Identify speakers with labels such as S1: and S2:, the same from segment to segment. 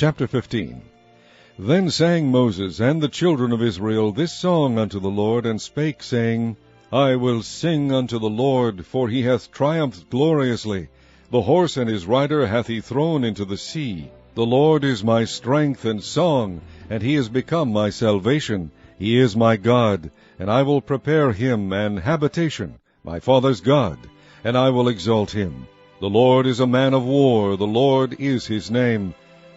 S1: Chapter 15. Then sang Moses and the children of Israel this song unto the Lord, and spake, saying, I will sing unto the Lord, for he hath triumphed gloriously. The horse and his rider hath he thrown into the sea. The Lord is my strength and song, and he is become my salvation. He is my God, and I will prepare him an habitation, my father's God, and I will exalt him. The Lord is a man of war, the Lord is his name.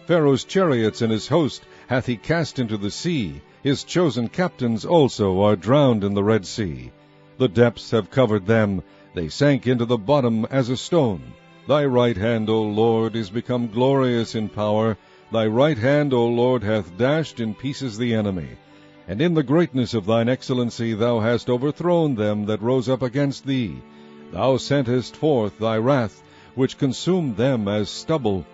S1: Pharaoh's chariots and his host hath he cast into the sea. His chosen captains also are drowned in the Red Sea. The depths have covered them. They sank into the bottom as a stone. Thy right hand, O Lord, is become glorious in power. Thy right hand, O Lord, hath dashed in pieces the enemy. And in the greatness of thine excellency thou hast overthrown them that rose up against thee. Thou sentest forth thy wrath, which consumed them as stubble.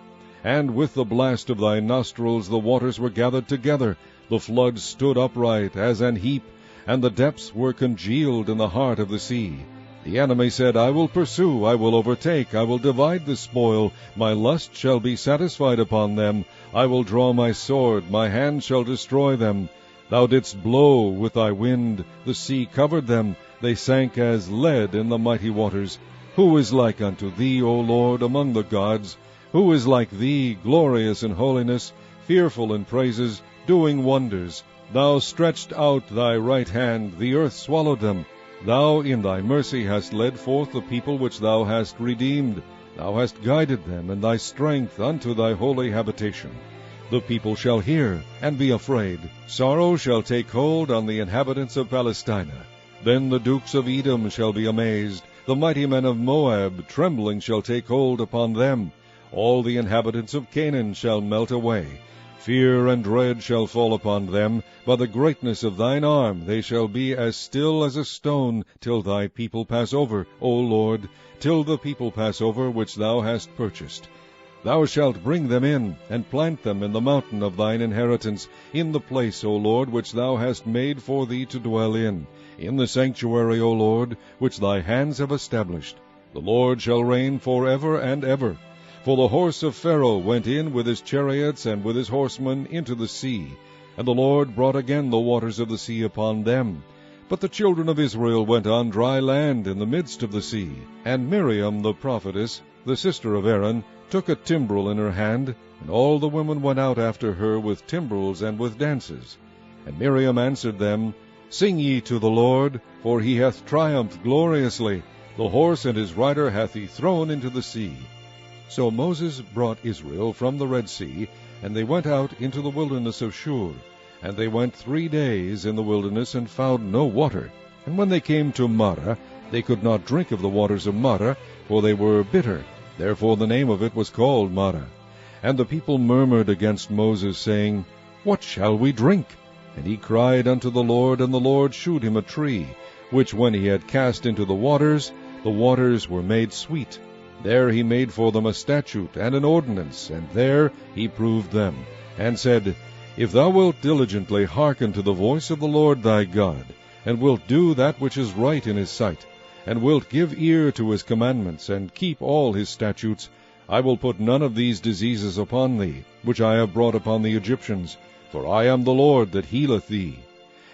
S1: And with the blast of thy nostrils the waters were gathered together. The floods stood upright as an heap, and the depths were congealed in the heart of the sea. The enemy said, I will pursue, I will overtake, I will divide the spoil. My lust shall be satisfied upon them. I will draw my sword, my hand shall destroy them. Thou didst blow with thy wind, the sea covered them. They sank as lead in the mighty waters. Who is like unto thee, O Lord, among the gods? Who is like thee, glorious in holiness, fearful in praises, doing wonders? Thou stretched out thy right hand, the earth swallowed them. Thou in thy mercy hast led forth the people which thou hast redeemed. Thou hast guided them in thy strength unto thy holy habitation. The people shall hear, and be afraid. Sorrow shall take hold on the inhabitants of Palestina. Then the dukes of Edom shall be amazed. The mighty men of Moab, trembling, shall take hold upon them. All the inhabitants of Canaan shall melt away. Fear and dread shall fall upon them. By the greatness of thine arm they shall be as still as a stone, till thy people pass over, O Lord, till the people pass over which thou hast purchased. Thou shalt bring them in, and plant them in the mountain of thine inheritance, in the place, O Lord, which thou hast made for thee to dwell in the sanctuary, O Lord, which thy hands have established. The Lord shall reign forever and ever. For the horse of Pharaoh went in with his chariots and with his horsemen into the sea, and the Lord brought again the waters of the sea upon them. But the children of Israel went on dry land in the midst of the sea. And Miriam the prophetess, the sister of Aaron, took a timbrel in her hand, and all the women went out after her with timbrels and with dances. And Miriam answered them, Sing ye to the Lord, for he hath triumphed gloriously. The horse and his rider hath he thrown into the sea. So Moses brought Israel from the Red Sea, and they went out into the wilderness of Shur. And they went 3 days in the wilderness, and found no water. And when they came to Marah, they could not drink of the waters of Marah, for they were bitter. Therefore the name of it was called Marah. And the people murmured against Moses, saying, What shall we drink? And he cried unto the Lord, and the Lord shewed him a tree, which when he had cast into the waters were made sweet. There he made for them a statute and an ordinance, and there he proved them, and said, If thou wilt diligently hearken to the voice of the Lord thy God, and wilt do that which is right in his sight, and wilt give ear to his commandments, and keep all his statutes, I will put none of these diseases upon thee, which I have brought upon the Egyptians, for I am the Lord that healeth thee.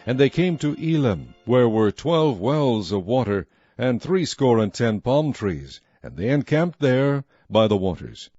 S1: And they came to Elim, where were 12 wells of water, and 70 palm trees, and they encamped there by the waters.